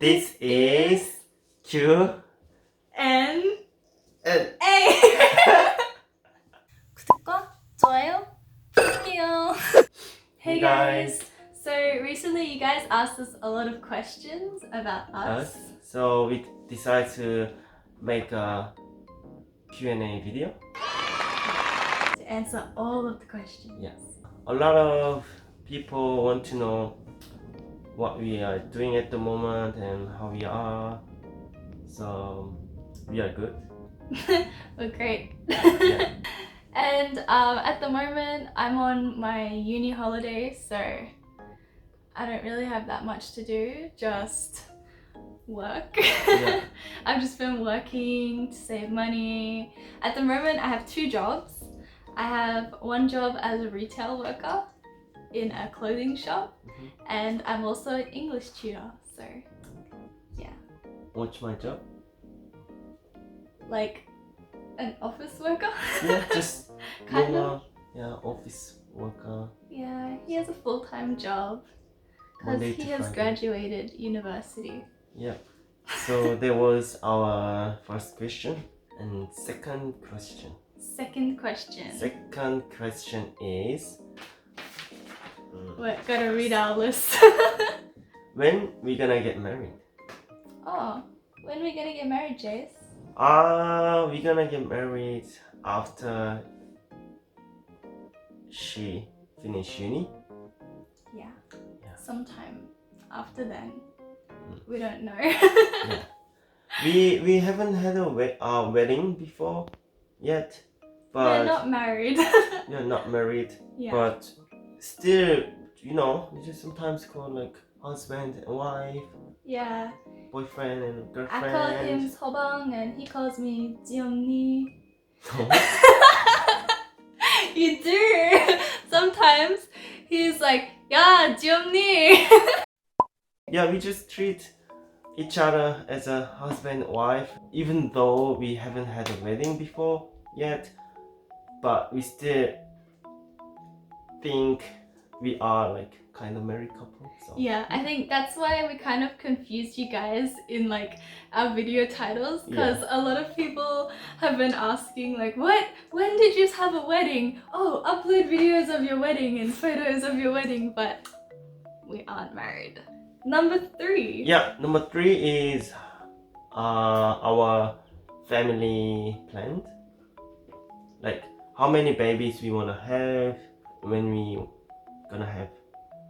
This is Q and and A. 구독과 좋아요 부탁드려요. Hey guys. So recently you guys asked us a lot of questions about us. So we decided to make a Q&A video. To answer all of the questions. Yes. A lot of people want to know what we are doing at the moment and how we are. So we are good. We're great. Yeah. And at the moment I'm on my uni holiday, so I don't really have that much to do, just work. Yeah. I've just been working to save money. At the moment I have 2 jobs. I have one job as a retail worker in a clothing shop, and I'm also an English tutor, so yeah. What's my job? Like an office worker? Yeah, just Kind normal, yeah, office worker. Yeah, he has a full-time job because Monday he to has Friday. graduated university. Yeah. So that was our first question. And second question. Second question. Second question is We're gonna read our list. when we gonna get married? Oh, when are we gonna get married, Jace? We're gonna get married after she finish uni. Yeah. Yeah. Sometime after then. We don't know. Yeah. We haven't had a wedding before yet, but We're not married. you're not married. Yeah. But still, you know, you just sometimes call like husband and wife, Yeah. boyfriend and I girlfriend. call him 서방 and he calls me 지엄니. You do. Sometimes he's like, yeah, 지엄니. Yeah, we just treat each other as a husband and wife, even though we haven't had a wedding before yet, but we still think we are like kind of married couple. So Yeah, I think that's why we kind of confused you guys in like our video titles, because a lot of people have been asking like, when did you have a wedding? Oh, upload videos of your wedding and photos of your wedding, but we aren't married. Number 3. yeah, number 3 is our family plan. Like how many babies we wanna have, when we gonna have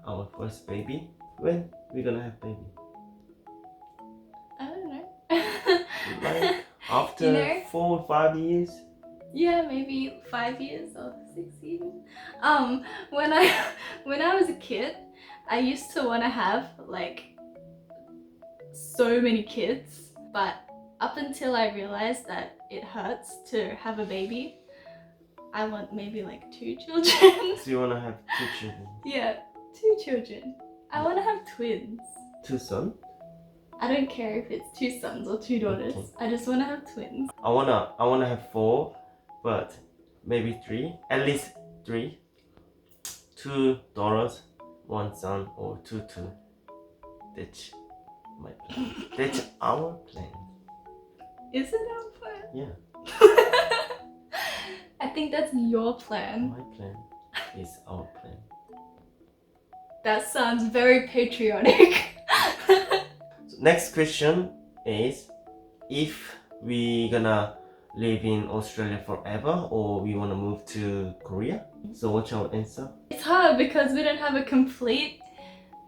our first baby, when we gonna have baby. I don't know. Like after You know? 4 or 5 years. Yeah, maybe 5 years or 6 even. When I was a kid, I used to want to have like so many kids, but up until I realized that it hurts to have a baby, I want maybe like 2 children. So you wanna have 2 children? Yeah, 2 children. I want to have twins. 2 sons? I don't care if it's 2 sons or 2 daughters. Okay. I just want to have twins. I wanna have 4, but maybe 3, at least 3. 2 daughters, 1 son, or 2. That's my plan. That's our plan. Is it our plan? Yeah, I think that's your plan. my plan is our plan. That sounds very patriotic. So next question is if we gonna live in Australia forever or we wanna move to Korea. So what's our answer? It's hard because we don't have a complete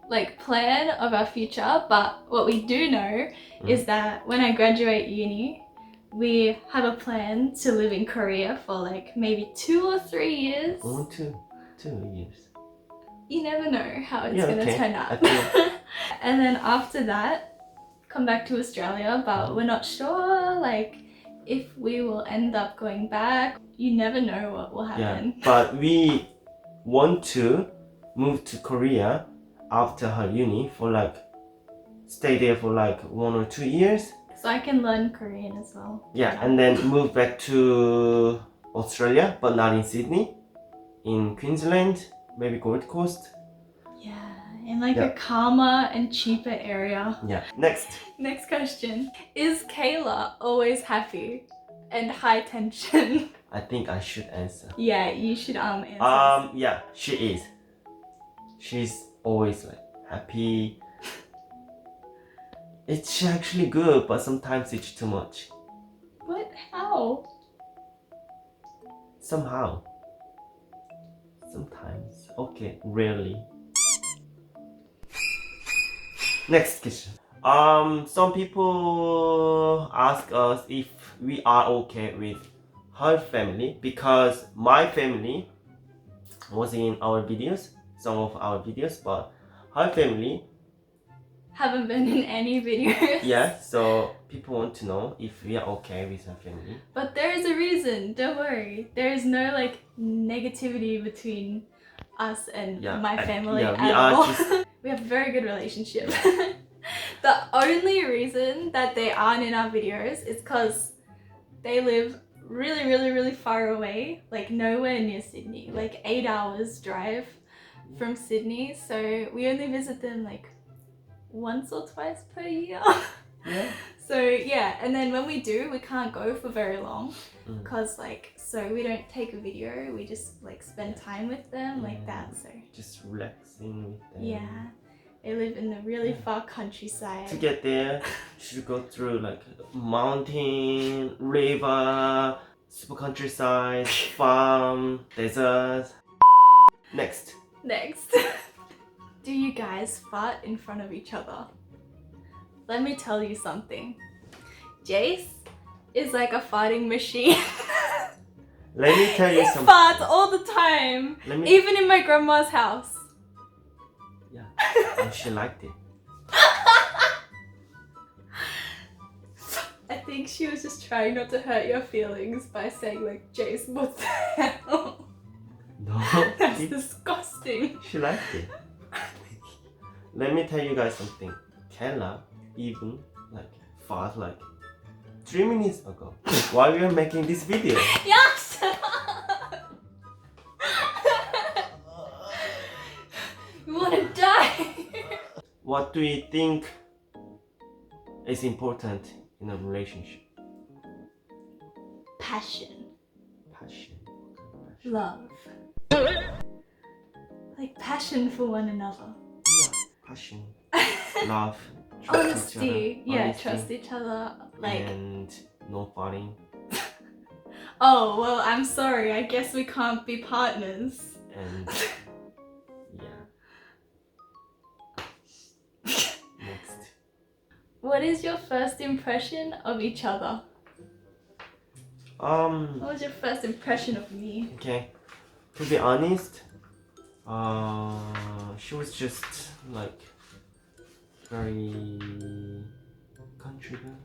like plan of our future, but what we do know is that when I graduate uni, we have a plan to live in Korea for like maybe 2 or 3 years. 1, 2 years. You never know how it's Yeah, gonna okay. turn out. Okay. And then after that, come back to Australia, but we're not sure like if we will end up going back. You never know what will Yeah, happen. but we want to move to Korea after her uni for like stay there for like 1 or 2 years. So I can learn Korean as well. Yeah, and then move back to Australia, but not in Sydney, in Queensland, maybe Gold Coast. Yeah, in like a calmer and cheaper area. Yeah. Next. Next question. Is Kayla always happy and high tension? I think I should answer. Yeah, you should answer. Yeah, she is. She's always like happy. It's actually good, but sometimes it's too much. What? How? Somehow. Sometimes. Okay, rarely. Next question. Some people ask us if we are okay with her family because my family was in our videos, some of our videos, but her family, Haven't been in any videos. yeah, so people want to know if we are okay with her family. But there is a reason, don't worry. There is no like negativity between us and my family we at are all. just We have a very good relationship. The only reason that they aren't in our videos is because they live really far away, like nowhere near Sydney, like 8 hours drive from Sydney. So we only visit them like once or twice per year. yeah. So yeah, and then when we do, we can't go for very long because so we don't take a video, we just like spend time with them like that. So just relaxing with them. yeah, they live in the really far countryside. To get there, you should go through like mountain, river, super countryside, farm, desert. Next. Do you guys fart in front of each other? Let me tell you something. Jace is like a farting machine. Let me tell you He something. farts all the time, even in my grandma's house. Yeah, and she liked it. I think she was just trying not to hurt your feelings by saying like, Jace, what the hell? No, That's disgusting. she liked it. Let me tell you guys something. Kayla even like fart like 3 minutes ago while we were making this video. Yes! We wanna die! What do you think is important in a relationship? Passion. Passion. Love. Like passion for one another. Yeah, passion. Love. Trust Honesty. each other. Yeah, trust each other. Like, and no farting. oh, well, I'm sorry. I guess we can't be partners. And yeah. Next. What is your first impression of each other? What was your first impression of me? Okay. To be honest, she was just like very country girl.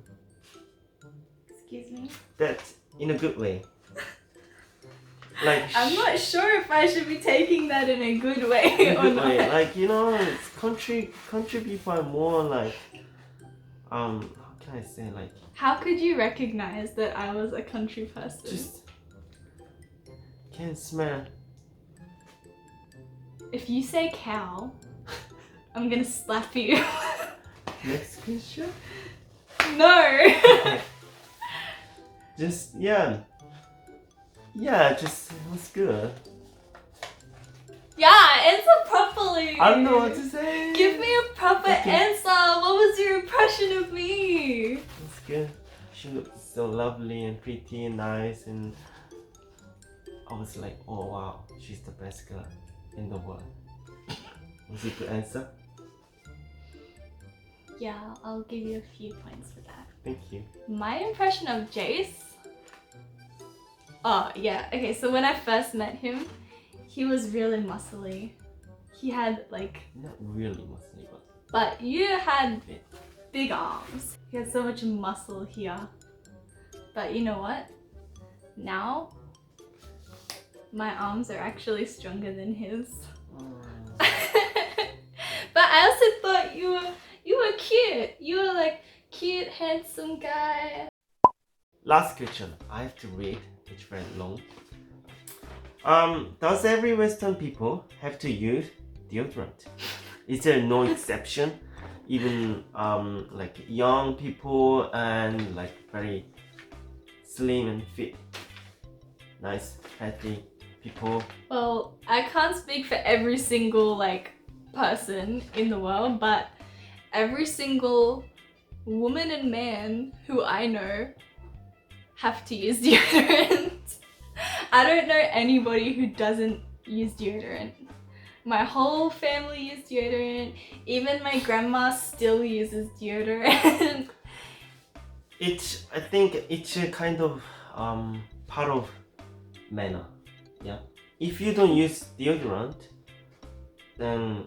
Excuse me? That in a good way. Like I'm not sure if I should be taking that in a good way in a or good not. way. Like it's country people are more like how can I say, like How could you recognize that I was a country person? just can smell. If you say cow, I'm gonna slap you. Next question. No! Just just it was good. Yeah, answer properly! I don't know what to say. Give me a proper Okay. answer! What was your impression of me? It's good. She looked so lovely and pretty and nice, and I was like, oh wow, she's the best girl in the world. Was it a good answer? Yeah, I'll give you a few points for that. Thank you. My impression of Jace? Oh, yeah. Okay, so when I first met him, he was really muscly. He had like... Not really muscly, But you had big arms. He had so much muscle here. But you know what? Now, my arms are actually stronger than his. But I also thought you were cute. You were like cute, handsome guy. Last question. I have to read. It's very long. Does every Western people have to use deodorant? Is there no exception? Even like young people and like very slim and fit, nice, healthy people. Well, I can't speak for every single like person in the world, but every single woman and man who I know have to use deodorant. I don't know anybody who doesn't use deodorant. My whole family uses deodorant. Even my grandma still uses deodorant. I think it's a kind of part of manner. Yeah. If you don't use deodorant, then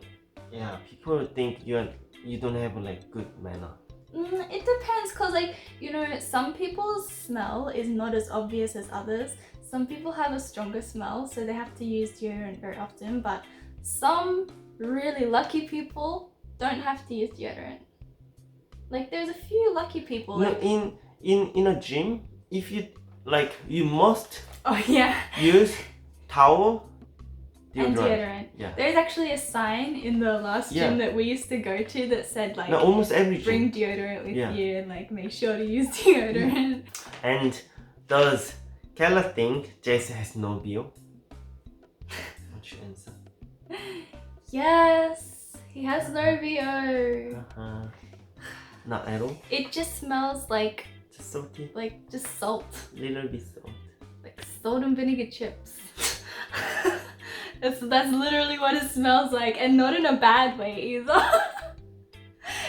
yeah, people think you don't have like good manner. It depends, cause like, you know, some people's smell is not as obvious as others. Some people have a stronger smell, so they have to use deodorant very often, but some really lucky people don't have to use deodorant. Like there's a few lucky people. No, Like, in a gym, if you like, you must oh yeah, use towel, and deodorant. deodorant. Yeah. There's actually a sign in the last gym that we used to go to that said like, No, almost every bring gym. deodorant with Yeah. you and like make sure to use deodorant. And does Kayla think Jason has no bio? What's your answer? Yes, he has no VO. Not at all. It just smells like Just salty. just salt, Little bit salt. like salt and vinegar chips. That's literally what it smells like, and not in a bad way either.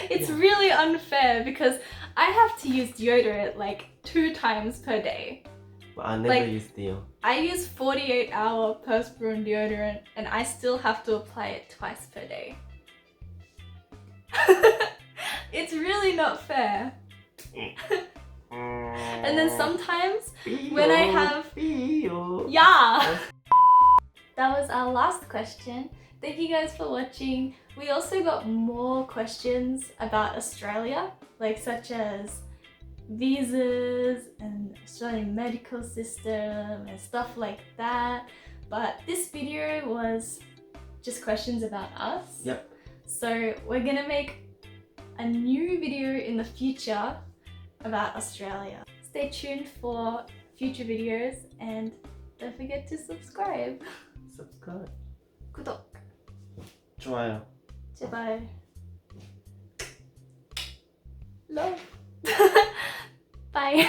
It's really unfair because I have to use deodorant like 2 times per day. But I never Like- use Deo. I use 48-hour perspirin deodorant and I still have to apply it twice per day. It's really not fair. And then sometimes when I have... Yeah! That was our last question. Thank you guys for watching. We also got more questions about Australia, like such as visas and Australian medical system and stuff like that. But this video was just questions about us. Yep. So we're gonna make a new video in the future about Australia. Stay tuned for future videos and don't forget to subscribe. Subscribe. 구독, 좋아요. 제발. Love. Bye.